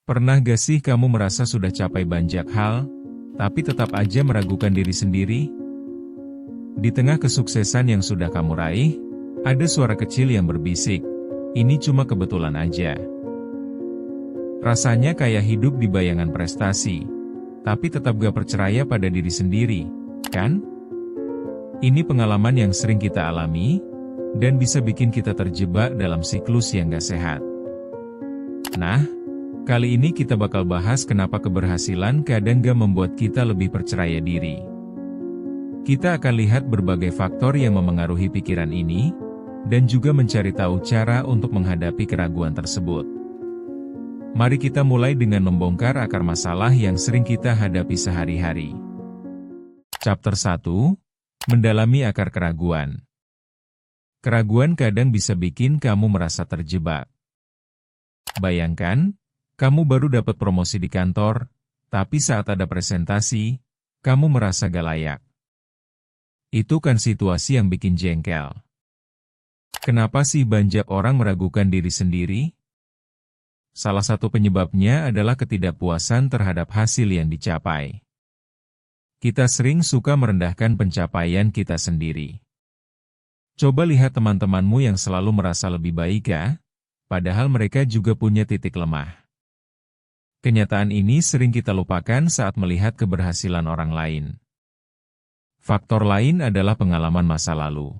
Pernah gak sih kamu merasa sudah capai banyak hal, tapi tetap aja meragukan diri sendiri? Di tengah kesuksesan yang sudah kamu raih, ada suara kecil yang berbisik, ini cuma kebetulan aja. Rasanya kayak hidup di bayangan prestasi, tapi tetap gak percaya pada diri sendiri, kan? Ini pengalaman yang sering kita alami, dan bisa bikin kita terjebak dalam siklus yang gak sehat. Nah, kali ini kita bakal bahas kenapa keberhasilan kadang gak membuat kita lebih percaya diri. Kita akan lihat berbagai faktor yang memengaruhi pikiran ini, dan juga mencari tahu cara untuk menghadapi keraguan tersebut. Mari kita mulai dengan membongkar akar masalah yang sering kita hadapi sehari-hari. Chapter 1. Mendalami akar keraguan. Keraguan kadang bisa bikin kamu merasa terjebak. Bayangkan, kamu baru dapat promosi di kantor, tapi saat ada presentasi, kamu merasa gak layak. Itu kan situasi yang bikin jengkel. Kenapa sih banyak orang meragukan diri sendiri? Salah satu penyebabnya adalah ketidakpuasan terhadap hasil yang dicapai. Kita sering suka merendahkan pencapaian kita sendiri. Coba lihat teman-temanmu yang selalu merasa lebih baik ya, padahal mereka juga punya titik lemah. Kenyataan ini sering kita lupakan saat melihat keberhasilan orang lain. Faktor lain adalah pengalaman masa lalu.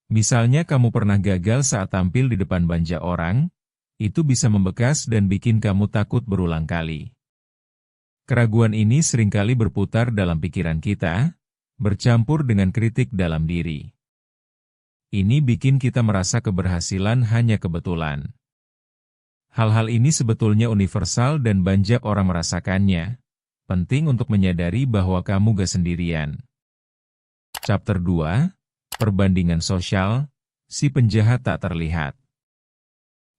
Misalnya kamu pernah gagal saat tampil di depan banyak orang, itu bisa membekas dan bikin kamu takut berulang kali. Keraguan ini seringkali berputar dalam pikiran kita, bercampur dengan kritik dalam diri. Ini bikin kita merasa keberhasilan hanya kebetulan. Hal-hal ini sebetulnya universal dan banyak orang merasakannya. Penting untuk menyadari bahwa kamu gak sendirian. Chapter 2. Perbandingan sosial, si penjahat tak terlihat.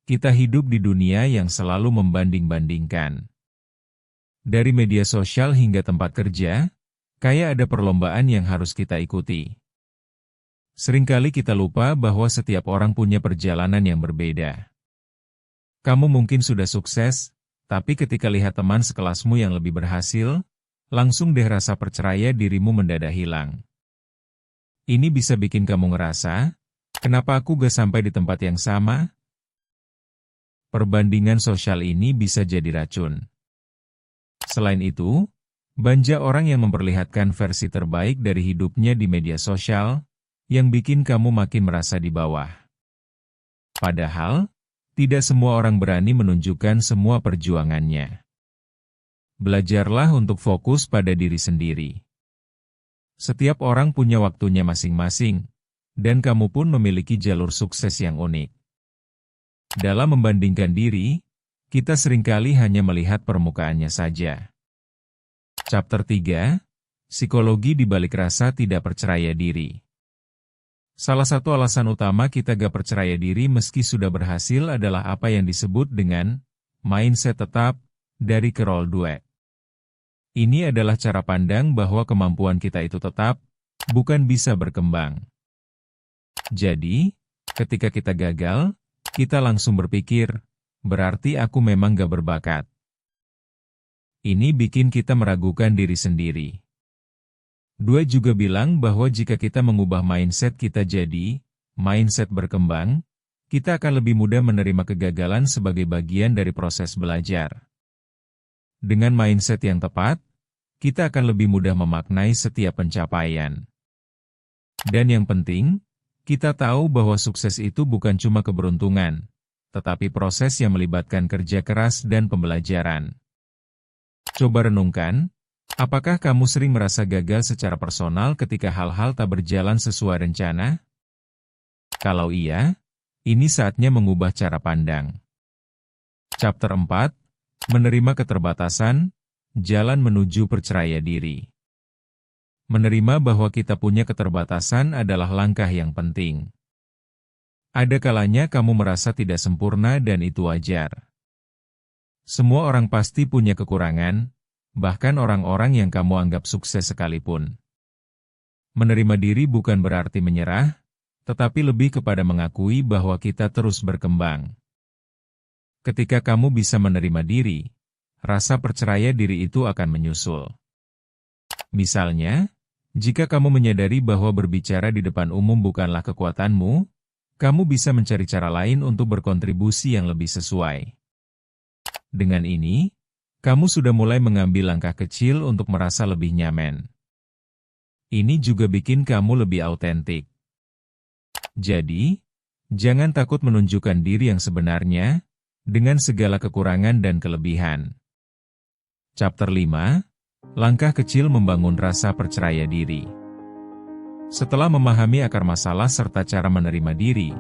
Kita hidup di dunia yang selalu membanding-bandingkan. Dari media sosial hingga tempat kerja, kayak ada perlombaan yang harus kita ikuti. Seringkali kita lupa bahwa setiap orang punya perjalanan yang berbeda. Kamu mungkin sudah sukses, tapi ketika lihat teman sekelasmu yang lebih berhasil, langsung deh rasa percaya dirimu mendadak hilang. Ini bisa bikin kamu ngerasa, kenapa aku gak sampai di tempat yang sama? Perbandingan sosial ini bisa jadi racun. Selain itu, banyak orang yang memperlihatkan versi terbaik dari hidupnya di media sosial, yang bikin kamu makin merasa di bawah. Padahal, tidak semua orang berani menunjukkan semua perjuangannya. Belajarlah untuk fokus pada diri sendiri. Setiap orang punya waktunya masing-masing, dan kamu pun memiliki jalur sukses yang unik. Dalam membandingkan diri, kita seringkali hanya melihat permukaannya saja. Chapter 3. Psikologi di balik rasa tidak percaya diri. Salah satu alasan utama kita gak percaya diri meski sudah berhasil adalah apa yang disebut dengan mindset tetap dari Carol Dweck. Ini adalah cara pandang bahwa kemampuan kita itu tetap, bukan bisa berkembang. Jadi, ketika kita gagal, kita langsung berpikir, berarti aku memang gak berbakat. Ini bikin kita meragukan diri sendiri. Dweck juga bilang bahwa jika kita mengubah mindset kita jadi mindset berkembang, kita akan lebih mudah menerima kegagalan sebagai bagian dari proses belajar. Dengan mindset yang tepat, kita akan lebih mudah memaknai setiap pencapaian. Dan yang penting, kita tahu bahwa sukses itu bukan cuma keberuntungan, tetapi proses yang melibatkan kerja keras dan pembelajaran. Coba renungkan. Apakah kamu sering merasa gagal secara personal ketika hal-hal tak berjalan sesuai rencana? Kalau iya, ini saatnya mengubah cara pandang. Chapter 4. Menerima keterbatasan, jalan menuju percaya diri. Menerima bahwa kita punya keterbatasan adalah langkah yang penting. Ada kalanya kamu merasa tidak sempurna dan itu wajar. Semua orang pasti punya kekurangan, bahkan orang-orang yang kamu anggap sukses sekalipun. Menerima diri bukan berarti menyerah, tetapi lebih kepada mengakui bahwa kita terus berkembang. Ketika kamu bisa menerima diri, rasa percaya diri itu akan menyusul. Misalnya, jika kamu menyadari bahwa berbicara di depan umum bukanlah kekuatanmu, kamu bisa mencari cara lain untuk berkontribusi yang lebih sesuai. Dengan ini, kamu sudah mulai mengambil langkah kecil untuk merasa lebih nyaman. Ini juga bikin kamu lebih autentik. Jadi, jangan takut menunjukkan diri yang sebenarnya, dengan segala kekurangan dan kelebihan. Chapter 5, Langkah Kecil Membangun Rasa Percaya Diri. Setelah memahami akar masalah serta cara menerima diri,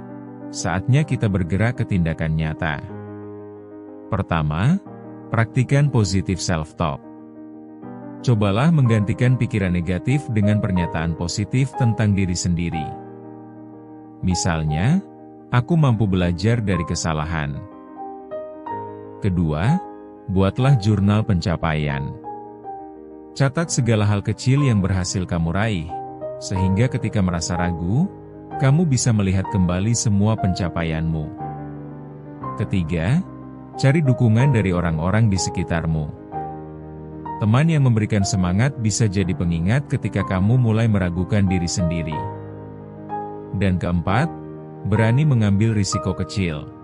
saatnya kita bergerak ke tindakan nyata. Pertama, praktikan positive self-talk. Cobalah menggantikan pikiran negatif dengan pernyataan positif tentang diri sendiri. Misalnya, aku mampu belajar dari kesalahan. Kedua, buatlah jurnal pencapaian. Catat segala hal kecil yang berhasil kamu raih, sehingga ketika merasa ragu, kamu bisa melihat kembali semua pencapaianmu. Ketiga, cari dukungan dari orang-orang di sekitarmu. Teman yang memberikan semangat bisa jadi pengingat ketika kamu mulai meragukan diri sendiri. Dan keempat, berani mengambil risiko kecil.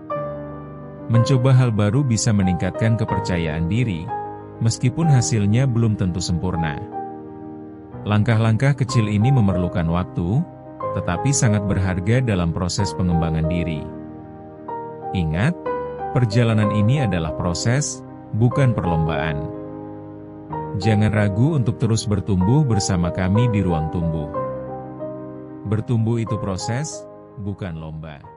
Mencoba hal baru bisa meningkatkan kepercayaan diri, meskipun hasilnya belum tentu sempurna. Langkah-langkah kecil ini memerlukan waktu, tetapi sangat berharga dalam proses pengembangan diri. Ingat, perjalanan ini adalah proses, bukan perlombaan. Jangan ragu untuk terus bertumbuh bersama kami di Ruang Tumbuh. Bertumbuh itu proses, bukan lomba.